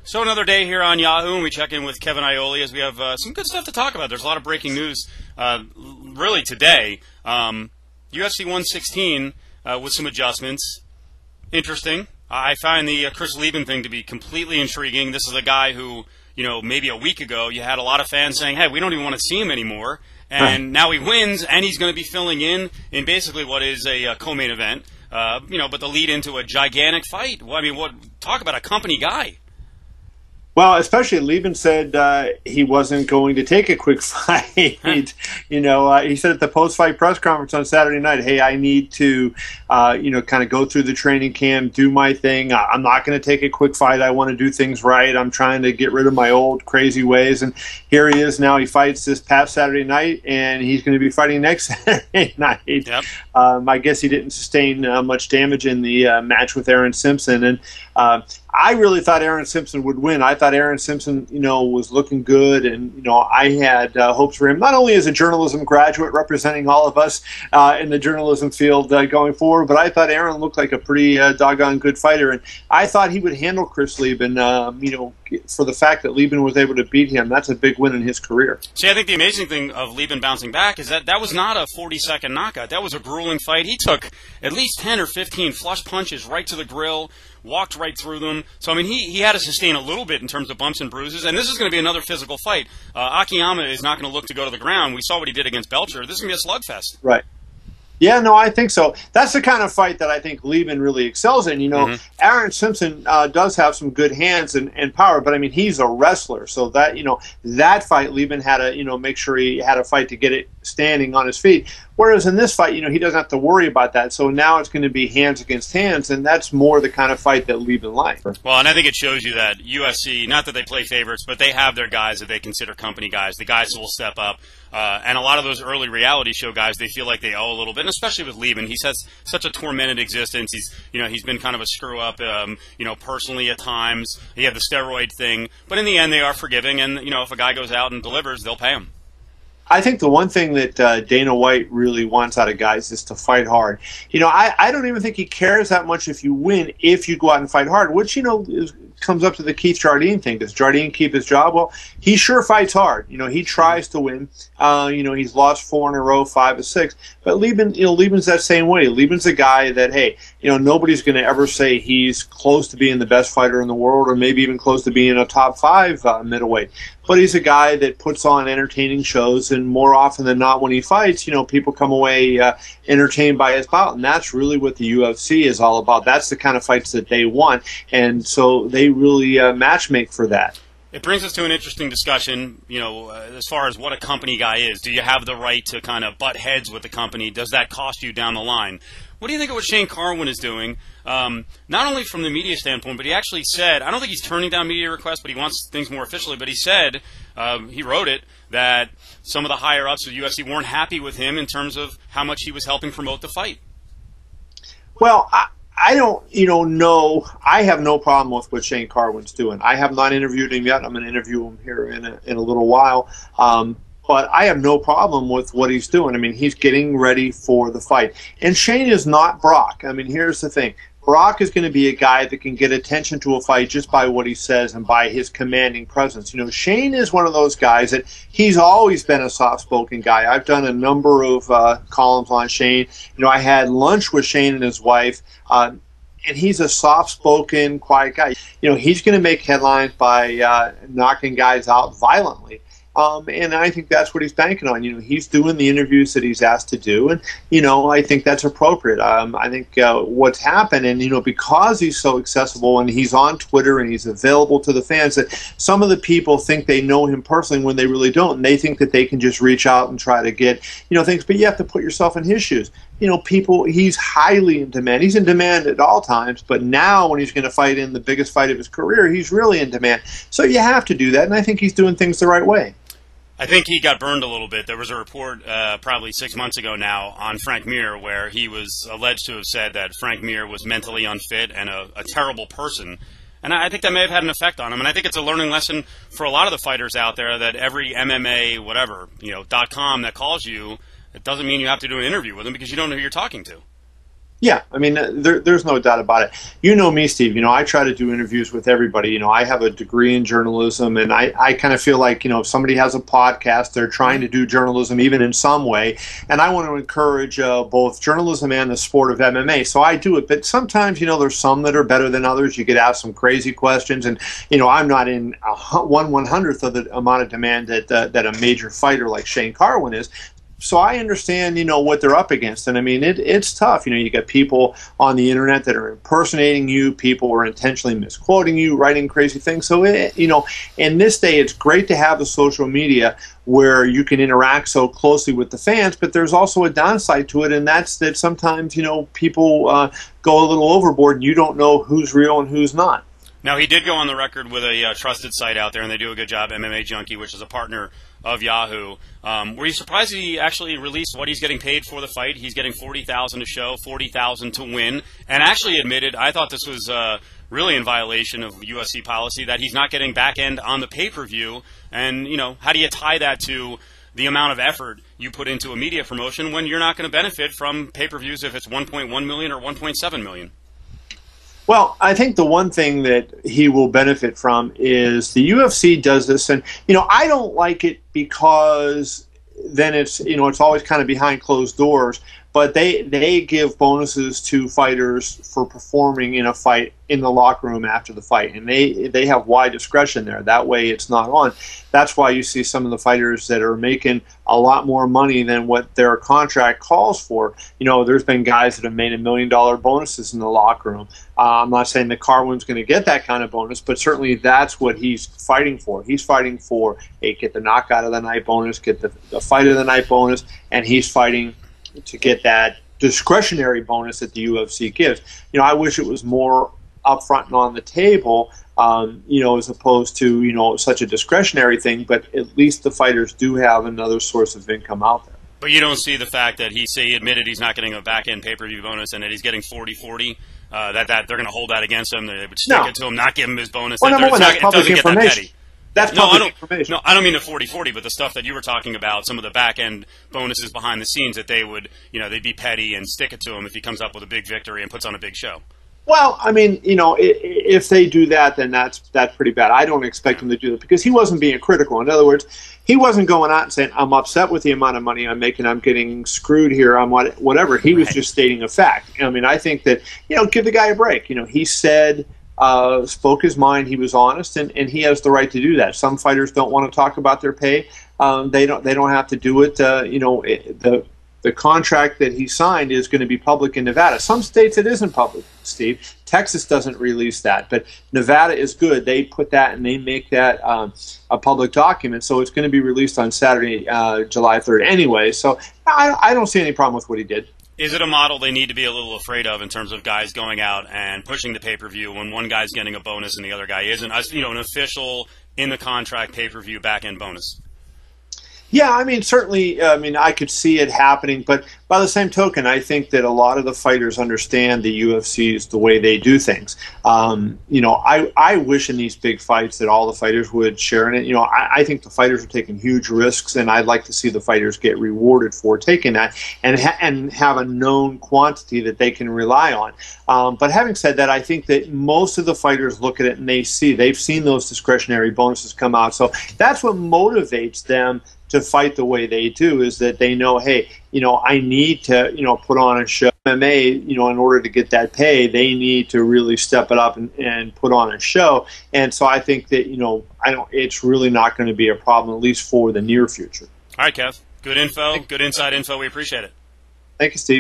So another day here on Yahoo, and we check in with Kevin Iole as we have some good stuff to talk about. There's a lot of breaking news really today. UFC 116 with some adjustments. Interesting. I find the Chris Leben thing to be completely intriguing. This is a guy who, you know, maybe a week ago you had a lot of fans saying, hey, we don't even want to see him anymore. And now he wins, and he's going to be filling in basically what is a co-main event. But the lead into a gigantic fight. Well, I mean, talk about a company guy. Well, especially Leben said he wasn't going to take a quick fight. He said at the post-fight press conference on Saturday night, hey, I need to, kind of go through the training camp, do my thing. I'm not going to take a quick fight. I want to do things right. I'm trying to get rid of my old crazy ways. And here he is now. He fights this past Saturday night, and he's going to be fighting next Saturday night. Yep. I guess he didn't sustain much damage in the match with Aaron Simpson. And I really thought Aaron Simpson would win. I thought Aaron Simpson, was looking good, and I had hopes for him, not only as a journalism graduate representing all of us in the journalism field going forward, but I thought Aaron looked like a pretty doggone good fighter, and I thought he would handle Chris Leben. For the fact that Leben was able to beat him, that's a big win in his career. See, I think the amazing thing of Leben bouncing back is that was not a 40-second knockout. That was a grueling fight. He took at least 10 or 15 flush punches right to the grill, walked right through them. So, I mean, he had to sustain a little bit in terms of bumps and bruises, and this is going to be another physical fight. Akiyama is not going to look to go to the ground. We saw what he did against Belcher. This is going to be a slugfest. Right. Yeah, no, I think so. That's the kind of fight that I think Leben really excels in. Aaron Simpson does have some good hands and power, but I mean, he's a wrestler. So that, that fight, Leben had to, make sure he had a fight to get it standing on his feet. Whereas in this fight, he doesn't have to worry about that. So now it's going to be hands against hands, and that's more the kind of fight that Leben likes. Well, and I think it shows you that UFC, not that they play favorites, but they have their guys that they consider company guys, the guys who will step up. And a lot of those early reality show guys, they feel like they owe a little bit, and especially with Leben. He's had such a tormented existence. He's been kind of a screw-up, personally at times. He had the steroid thing. But in the end, they are forgiving, and, if a guy goes out and delivers, they'll pay him. I think the one thing that Dana White really wants out of guys is to fight hard. I don't even think he cares that much if you win, if you go out and fight hard, which, comes up to the Keith Jardine thing. Does Jardine keep his job? Well, he sure fights hard. He tries to win. He's lost 4 in a row, 5 of 6. But Leben, Leben's that same way. Leben's a guy that, hey, nobody's going to ever say he's close to being the best fighter in the world, or maybe even close to being a top 5 middleweight. But he's a guy that puts on entertaining shows, and more often than not, when he fights, people come away entertained by his bout, and that's really what the UFC is all about. That's the kind of fights that they want, and so they really matchmake for that. It brings us to an interesting discussion, as far as what a company guy is. Do you have the right to kind of butt heads with the company? Does that cost you down the line? What do you think of what Shane Carwin is doing? Not only from the media standpoint, but he actually said, I don't think he's turning down media requests, but he wants things more officially, but he said, he wrote it, that some of the higher-ups of the UFC weren't happy with him in terms of how much he was helping promote the fight. Well, I don't, know. I have no problem with what Shane Carwin's doing. I have not interviewed him yet. I'm going to interview him here in a little while. But I have no problem with what he's doing. I mean, he's getting ready for the fight. And Shane is not Brock. I mean, here's the thing. Brock is going to be a guy that can get attention to a fight just by what he says and by his commanding presence. Shane is one of those guys that he's always been a soft-spoken guy. I've done a number of columns on Shane. I had lunch with Shane and his wife, and he's a soft-spoken, quiet guy. He's going to make headlines by knocking guys out violently. And I think that's what he's banking on. He's doing the interviews that he's asked to do, and I think that's appropriate. I think what's happened, and because he's so accessible and he's on Twitter and he's available to the fans, that some of the people think they know him personally when they really don't, and they think that they can just reach out and try to get things. But you have to put yourself in his shoes. He's highly in demand. He's in demand at all times, but now when he's going to fight in the biggest fight of his career, he's really in demand. So you have to do that, and I think he's doing things the right way. I think he got burned a little bit. There was a report probably 6 months ago now on Frank Mir where he was alleged to have said that Frank Mir was mentally unfit and a terrible person. And I think that may have had an effect on him. And I think it's a learning lesson for a lot of the fighters out there that every MMA, whatever, .com that calls you, it doesn't mean you have to do an interview with them because you don't know who you're talking to. Yeah, I mean, there's no doubt about it. You know me, Steve. I try to do interviews with everybody. I have a degree in journalism, and I kind of feel like, if somebody has a podcast, they're trying to do journalism even in some way. And I want to encourage both journalism and the sport of MMA. So I do it. But sometimes, there's some that are better than others. You could ask some crazy questions. And, I'm not in 1/100th of the amount of demand that a major fighter like Shane Carwin is. So I understand, what they're up against. And I mean, it's tough. You get people on the internet that are impersonating you. People are intentionally misquoting you, writing crazy things. So, in this day, it's great to have the social media where you can interact so closely with the fans. But there's also a downside to it. And that's that sometimes, people go a little overboard and you don't know who's real and who's not. Now, he did go on the record with a trusted site out there, and they do a good job, MMA Junkie, which is a partner of Yahoo. Were you surprised he actually released what he's getting paid for the fight? He's getting $40,000 to show, $40,000 to win, and actually admitted, I thought this was really in violation of UFC policy, that he's not getting back end on the pay-per-view. And, how do you tie that to the amount of effort you put into a media promotion when you're not going to benefit from pay-per-views if it's 1.1 million or 1.7 million? Well, I think the one thing that he will benefit from is the UFC does this, and I don't like it because then it's it's always kind of behind closed doors. But they give bonuses to fighters for performing in a fight in the locker room after the fight, and they have wide discretion there. That way, it's not on. That's why you see some of the fighters that are making a lot more money than what their contract calls for. There's been guys that have made $1 million bonuses in the locker room. I'm not saying that Carwin's going to get that kind of bonus, but certainly that's what he's fighting for. He's fighting for get the knockout of the night bonus, get the fight of the night bonus, and he's fighting to get that discretionary bonus that the UFC gives. I wish it was more upfront and on the table, as opposed to, such a discretionary thing, but at least the fighters do have another source of income out there. But you don't see the fact that he admitted he's not getting a back-end pay-per-view bonus and that he's getting 40-40, that they're going to hold that against him, they would stick it to him, not give him his bonus. Well, number one, that's public information. That's public information. No, I don't mean the 40-40, but the stuff that you were talking about, some of the back-end bonuses behind the scenes that they would, they'd be petty and stick it to him if he comes up with a big victory and puts on a big show. Well, I mean, if they do that, then that's pretty bad. I don't expect him to do that because he wasn't being critical. In other words, he wasn't going out and saying, I'm upset with the amount of money I'm making, I'm getting screwed here, I'm whatever. He was just stating a fact. I mean, I think that, give the guy a break. He said... spoke his mind. He was honest, and he has the right to do that. Some fighters don't want to talk about their pay. They don't have to do it. The contract that he signed is going to be public in Nevada. Some states it isn't public, Steve. Texas doesn't release that, but Nevada is good. They put that and they make that a public document, so it's going to be released on Saturday, July 3rd anyway. So I don't see any problem with what he did. Is it a model they need to be a little afraid of in terms of guys going out and pushing the pay-per-view when one guy's getting a bonus and the other guy isn't? An official in the contract pay-per-view back-end bonus. Yeah, I mean, certainly, I could see it happening, but by the same token, I think that a lot of the fighters understand the UFC's the way they do things. I wish in these big fights that all the fighters would share in it. I think the fighters are taking huge risks, and I'd like to see the fighters get rewarded for taking that and have a known quantity that they can rely on. But having said that, I think that most of the fighters look at it and they've seen those discretionary bonuses come out. So that's what motivates them to fight the way they do, is that they know, hey, I need to, put on a show. MMA, in order to get that pay, they need to really step it up and put on a show. And so I think that, it's really not going to be a problem, at least for the near future. All right, Kev. Good info, good inside info. We appreciate it. Thank you, Steve.